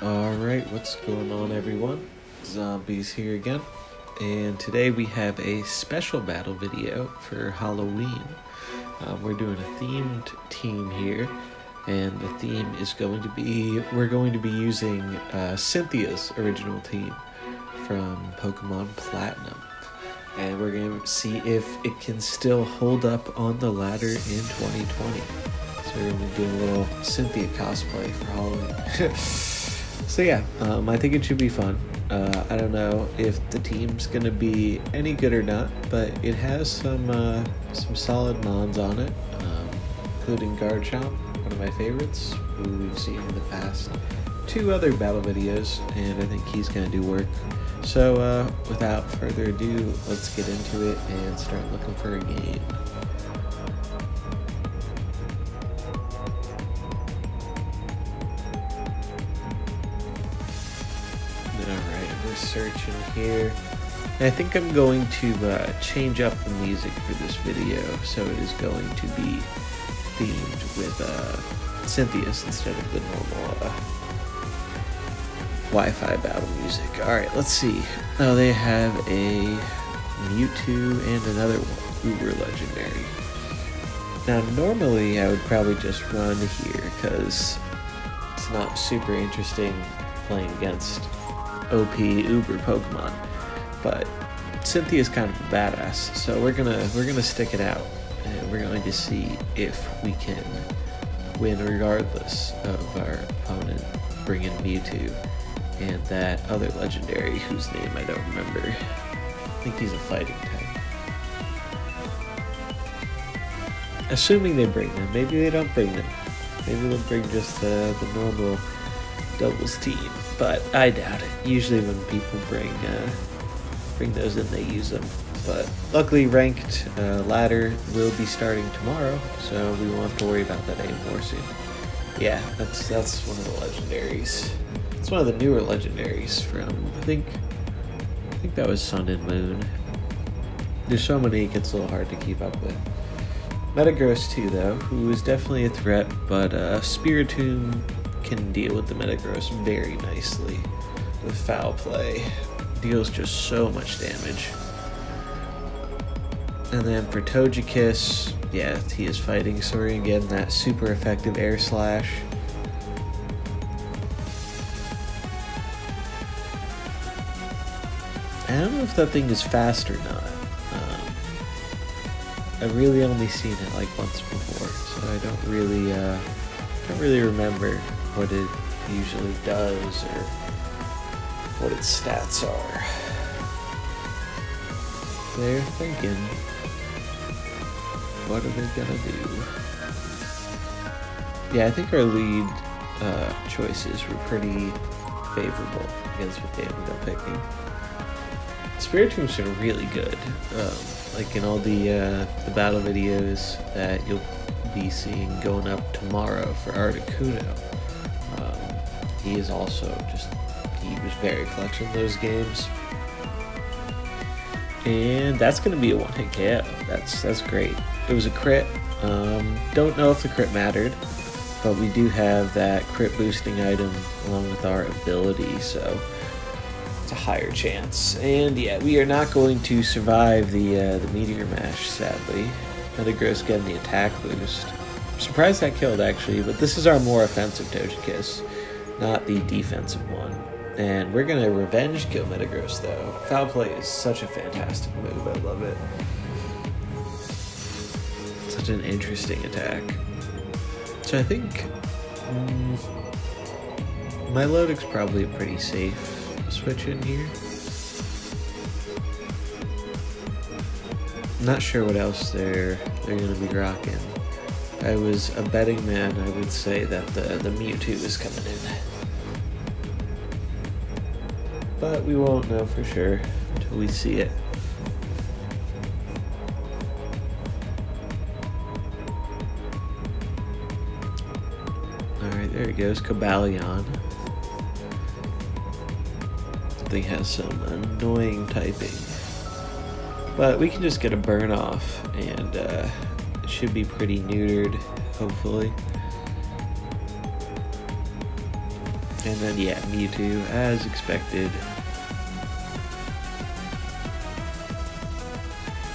Alright, what's going on everyone? Zombies here again, and today we have a special battle video for Halloween. We're doing a themed team here, and the theme is we're going to be using Cynthia's original team from Pokemon Platinum. And we're going to see if it can still hold up on the ladder in 2020. So we're going to be doing a little Cynthia cosplay for Halloween. So yeah, I think it should be fun. I don't know if the team's going to be any good or not, but it has some solid mons on it, including Garchomp, one of my favorites, who we've seen in the past 2 other battle videos, and I think he's going to do work. So without further ado, let's get into it and start looking for a game. Alright, we're searching here. I think I'm going to change up the music for this video, so it is going to be themed with Cynthia's instead of the normal Wi-Fi battle music. Alright, let's see. Oh, they have a Mewtwo and another one, Uber Legendary. Now, normally I would probably just run here, because it's not super interesting playing against OP Uber Pokemon. But Cynthia's kind of a badass, so we're gonna stick it out, and we're going to see if we can win regardless of our opponent bringing Mewtwo and that other legendary whose name I don't remember. I think he's a fighting type. Assuming they bring them. Maybe they don't bring them. Maybe they'll bring just the normal doubles team, but I doubt it. Usually when people bring those in, they use them. But luckily ranked ladder will be starting tomorrow, so we won't have to worry about that anymore soon. Yeah, that's one of the legendaries. It's one of the newer legendaries from, I think that was Sun and Moon. There's so many, it gets a little hard to keep up with. Metagross too, though, who is definitely a threat, but Spiritomb can deal with the Metagross very nicely with foul play. Deals just so much damage. And then for Togekiss, yeah, he is fighting, so we're gonna get that super effective Air Slash. I don't know if that thing is fast or not. I've really only seen it like once before, so I don't really remember what it usually does or what its stats are. They're thinking, what are they gonna do? Yeah, I think our lead choices were pretty favorable against what they ended up picking. Spiritomb's been really good. Like in all the battle videos that you'll be seeing going up tomorrow for Articuno. He is also he was very clutch in those games. And that's going to be a one-hit KO. That's great. It was a crit. Don't know if the crit mattered, but we do have that crit boosting item along with our ability, so it's a higher chance. And yeah, we are not going to survive the Meteor Mash, sadly. Metagross getting the attack boost. I'm surprised that killed, actually, but this is our more offensive Togekiss, not the defensive one. And we're going to revenge kill Metagross, though. Foul play is such a fantastic move. I love it. Such an interesting attack. So I think Milotic's probably a pretty safe switch in here. I'm not sure what else they're going to be rocking. If I was a betting man, I would say that the Mewtwo is coming in. But we won't know for sure until we see it. Alright, there it goes, Cobalion. I think has some annoying typing. But we can just get a burn off, and it should be pretty neutered, hopefully. And then, yeah, Mewtwo, as expected.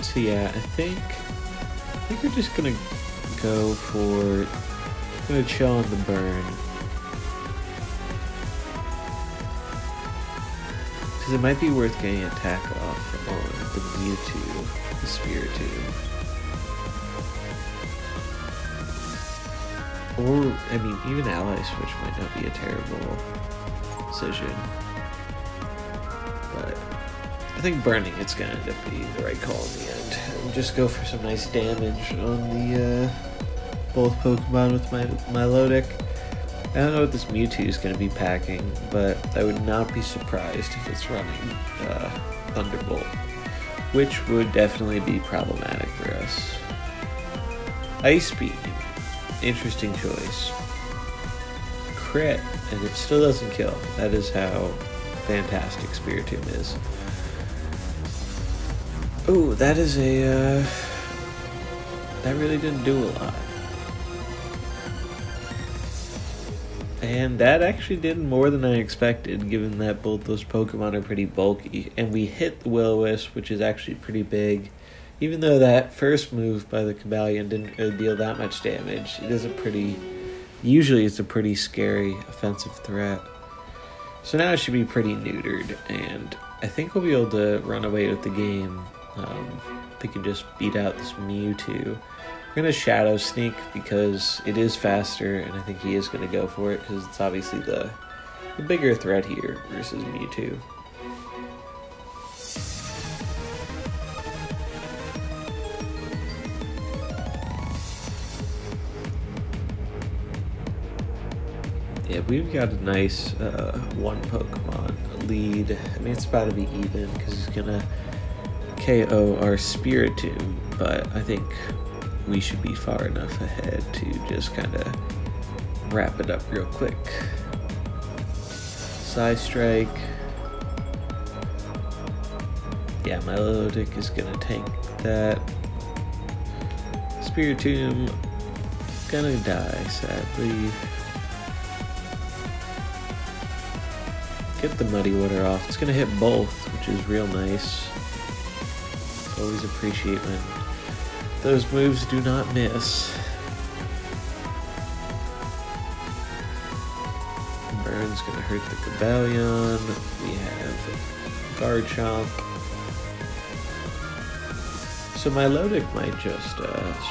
So yeah, I think we're just gonna go for, I'm gonna chill on the burn. Because it might be worth getting an attack off on the Mewtwo, the Spiritomb. Or, I mean, even Ally Switch might not be a terrible decision. But I think burning it's going to end up being the right call in the end. And just go for some nice damage on the both Pokemon with my Milotic. I don't know what this Mewtwo is going to be packing, but I would not be surprised if it's running Thunderbolt, which would definitely be problematic for us. Ice Beam. Interesting choice. Crit, and it still doesn't kill. That is how fantastic Spiritomb is. Oh, that is a, that really didn't do a lot. And that actually did more than I expected, given that both those Pokemon are pretty bulky. And we hit the Will-O-Wisp, which is actually pretty big. Even though that first move by the Cobalion didn't really deal that much damage, it is a pretty, usually it's a pretty scary offensive threat. So now it should be pretty neutered, and I think we'll be able to run away with the game. We can just beat out this Mewtwo. We're going to Shadow Sneak because it is faster, and I think he is going to go for it because it's obviously the bigger threat here versus Mewtwo. Yeah, we've got a nice one Pokemon lead. I mean, it's about to be even because he's gonna KO our Spiritomb, but I think we should be far enough ahead to just kind of wrap it up real quick. Side Strike. Yeah, Milotic is gonna tank that. Spiritomb gonna die, sadly. Get the Muddy Water off. It's going to hit both, which is real nice. Always appreciate when those moves do not miss. Burn's going to hurt the Cobalion. We have Garchomp. So Milotic might just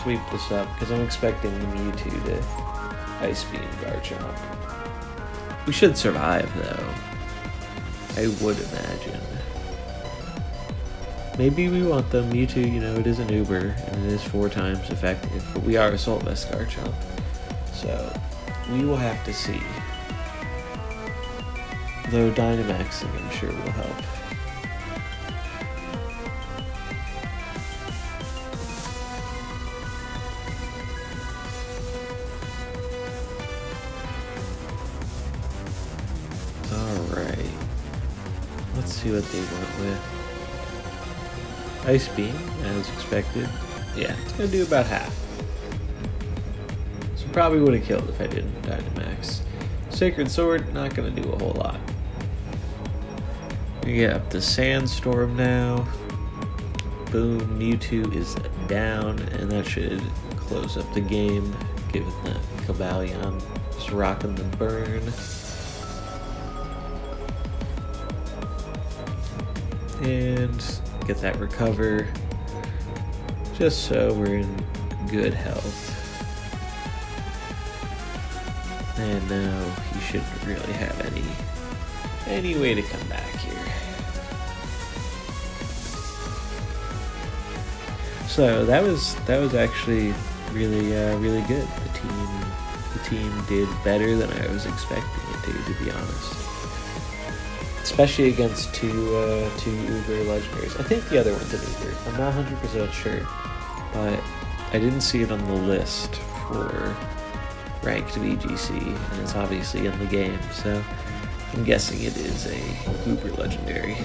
sweep this up, because I'm expecting the Mewtwo to Ice Beam Garchomp. We should survive, though. I would imagine. Maybe we want the Mewtwo, you know, it is an Uber, and it is 4 times effective, but we are Assault Vest Garchomp. So, we will have to see. Though Dynamaxing, I'm sure, will help. Alright. Let's see what they went with. Ice Beam, as expected. Yeah, it's going to do about half. So probably would have killed if I didn't Dynamax. Sacred Sword, not going to do a whole lot. We get up to Sandstorm now. Boom, Mewtwo is down, and that should close up the game, given that Cobalion is rocking the burn. And get that recover, just so we're in good health. And now he shouldn't really have any way to come back here. So that was actually really really good. The team did better than I was expecting it to be honest. Especially against two Uber legendaries. I think the other one's an Uber. I'm not 100% sure, but I didn't see it on the list for ranked VGC, and it's obviously in the game, so I'm guessing it is a Uber legendary.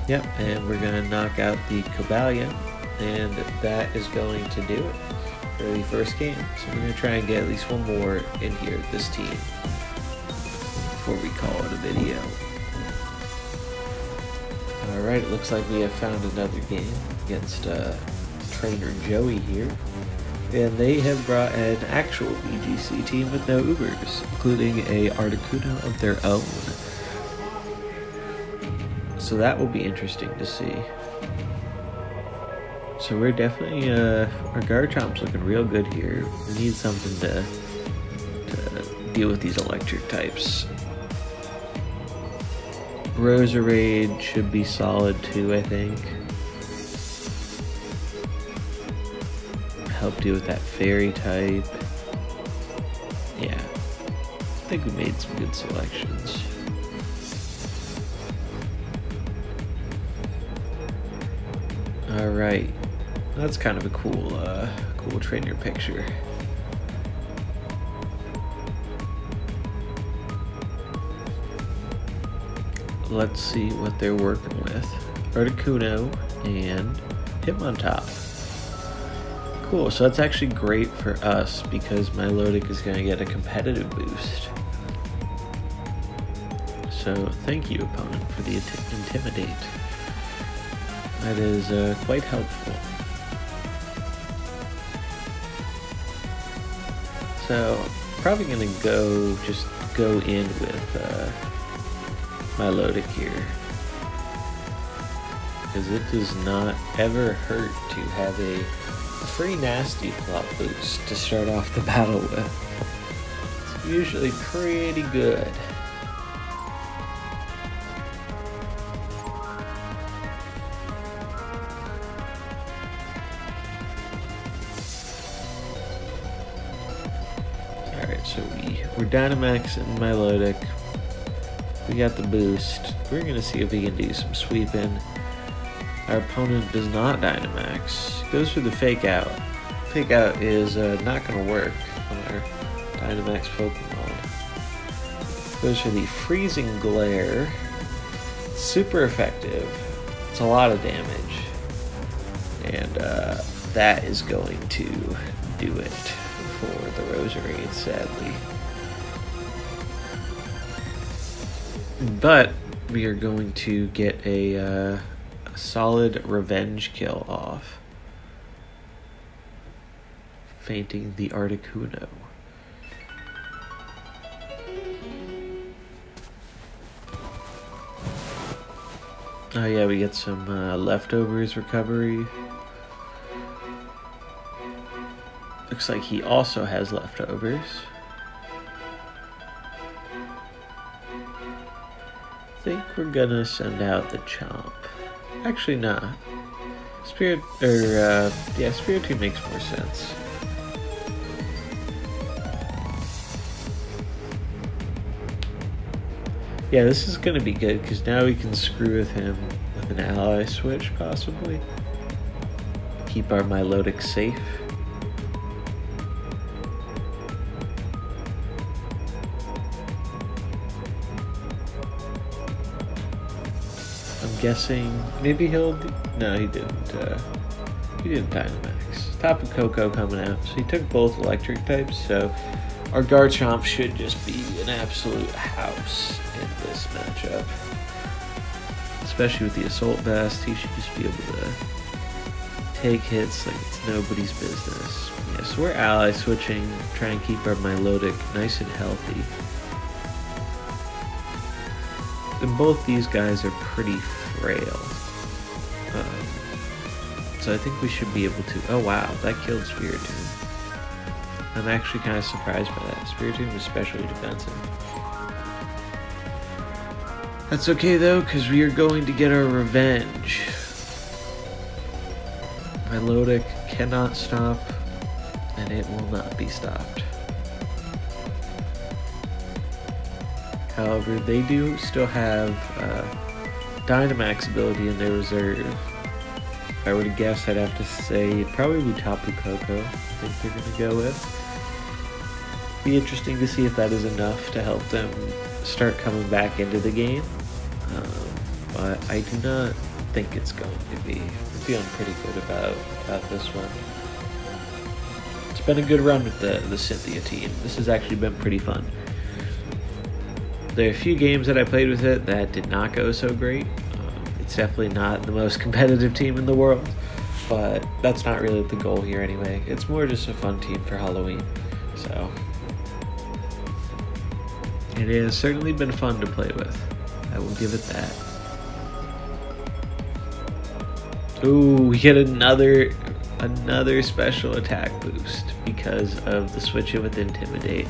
Yep, and we're gonna knock out the Cobalion. and that is going to do it for the first game. So we're going to try and get at least one more in here with this team before we call it a video. Alright, it looks like we have found another game against Trainer Joey here. And they have brought an actual VGC team with no Ubers, including a Articuno of their own. So that will be interesting to see. So we're definitely, our Garchomp's looking real good here. We need something to deal with these electric types. Roserade should be solid too, I think. Help deal with that fairy type. Yeah, I think we made some good selections. All right, that's kind of a cool trainer picture. Let's see what they're working with. Articuno and Hitmontop. Cool, so that's actually great for us because Milotic is going to get a competitive boost. So thank you, opponent, for the Intimidate. That is quite helpful. So probably going to just go in with Milotic here, because it does not ever hurt to have a free nasty plot boost to start off the battle with. It's usually pretty good. Alright, so we're Dynamax and Milotic. We got the boost. We're going to see if we can do some sweeping. Our opponent does not Dynamax. Goes for the Fake Out. Fake Out is not going to work on our Dynamax Pokemon. Goes for the Freezing Glare. Super effective. It's a lot of damage. And that is going to do it for the Roserade, sadly. But we are going to get a solid revenge kill off, fainting the Articuno. Oh yeah, we get some leftovers recovery. Looks like he also has leftovers. I think we're gonna send out the Chomp. Actually, nah. Spiritomb makes more sense. Yeah, this is gonna be good because now we can screw with him with an ally switch, possibly. Keep our Milotic safe. I'm guessing maybe he'll. No, he didn't. He didn't Dynamax. Tapu Koko coming out, so he took both electric types. So our Garchomp should just be an absolute house in this matchup. Especially with the Assault Vest, he should just be able to take hits like it's nobody's business. Yeah, so we're ally switching, try and keep our Milotic nice and healthy. And both these guys are pretty frail. So I think we should be able to... Oh wow, that killed Spiritomb. I'm actually kind of surprised by that. Spiritomb was especially defensive. That's okay though, because we are going to get our revenge. Milotic cannot stop, and it will not be stopped. However, they do still have Dynamax ability in their reserve. If I were to guess, I'd have to say it'd probably be Tapu Koko. I think they're going to go with. Be interesting to see if that is enough to help them start coming back into the game. But I do not think it's going to be. I'm feeling pretty good about this one. It's been a good run with the Cynthia team. This has actually been pretty fun. There are a few games that I played with it that did not go so great. It's definitely not the most competitive team in the world, but that's not really the goal here anyway. It's more just a fun team for Halloween. So it has certainly been fun to play with. I will give it that. Ooh, we get another special attack boost because of the switch in with Intimidate.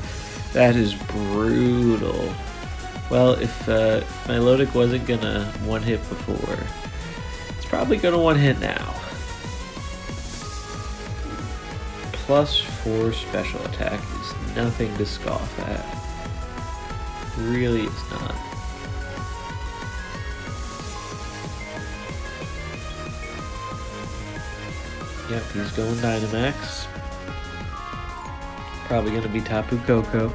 That is brutal. Well, if my Lodic wasn't gonna one-hit before, it's probably gonna one-hit now. +4 special attack is nothing to scoff at. Really is not. Yep, he's going Dynamax. Probably gonna be Tapu Koko.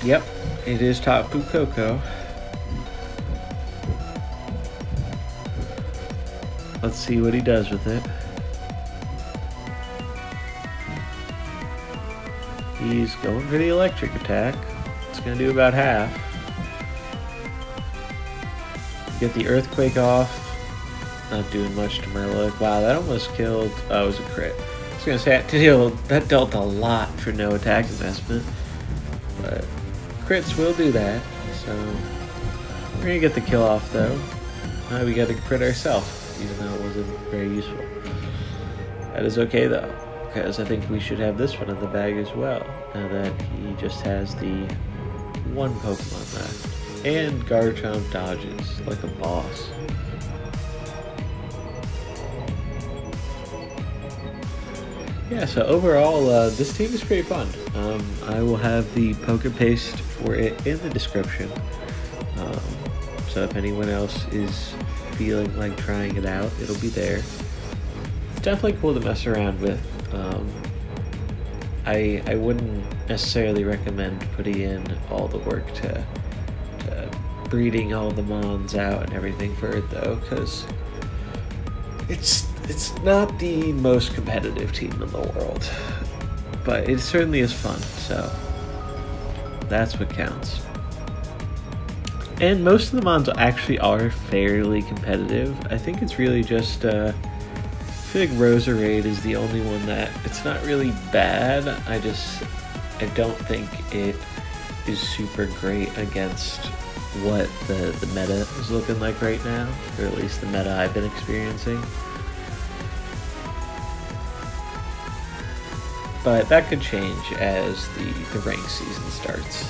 Yep, it is Tapu Koko. Let's see what he does with it. He's going for the electric attack. It's going to do about half. Get the earthquake off. Not doing much to my luck. Wow, that almost killed. Oh, it was a crit. I was going to say that dealt a lot for no attack investment. But crits will do that. So we're going to get the kill off though. Now we got to crit ourselves, even though it wasn't very useful. That is okay though, because I think we should have this one in the bag as well, now that he just has the one Pokemon left. And Garchomp dodges like a boss. Yeah, so overall, this team is pretty fun. I will have the Poké Paste for it in the description. So if anyone else is feeling like trying it out, it'll be there. It's definitely cool to mess around with. I wouldn't necessarily recommend putting in all the work to breeding all the Mons out and everything for it though, because it's not the most competitive team in the world, but it certainly is fun, so that's what counts. And most of the Mons actually are fairly competitive. I think it's really just, I feel like Roserade is the only one that, it's not really bad, I don't think it is super great against what the meta is looking like right now, or at least the meta I've been experiencing. But that could change as the ranked season starts.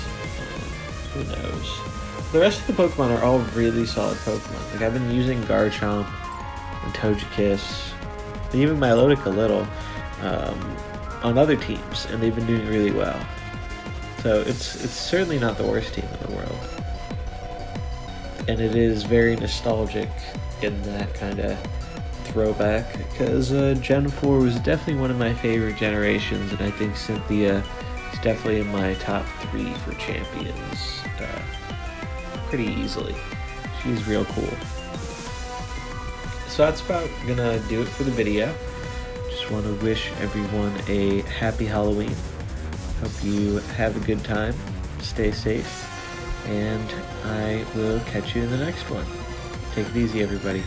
Who knows? The rest of the Pokemon are all really solid Pokemon. Like, I've been using Garchomp and Togekiss, and even Milotic a little, on other teams, and they've been doing really well. So it's certainly not the worst team in the world. And it is very nostalgic in that kind of throwback, because Gen 4 was definitely one of my favorite generations, and I think Cynthia is definitely in my top 3 for champions. Pretty easily. She's real cool. So that's about gonna do it for the video. Just want to wish everyone a happy Halloween. Hope you have a good time. Stay safe. And I will catch you in the next one. Take it easy, everybody.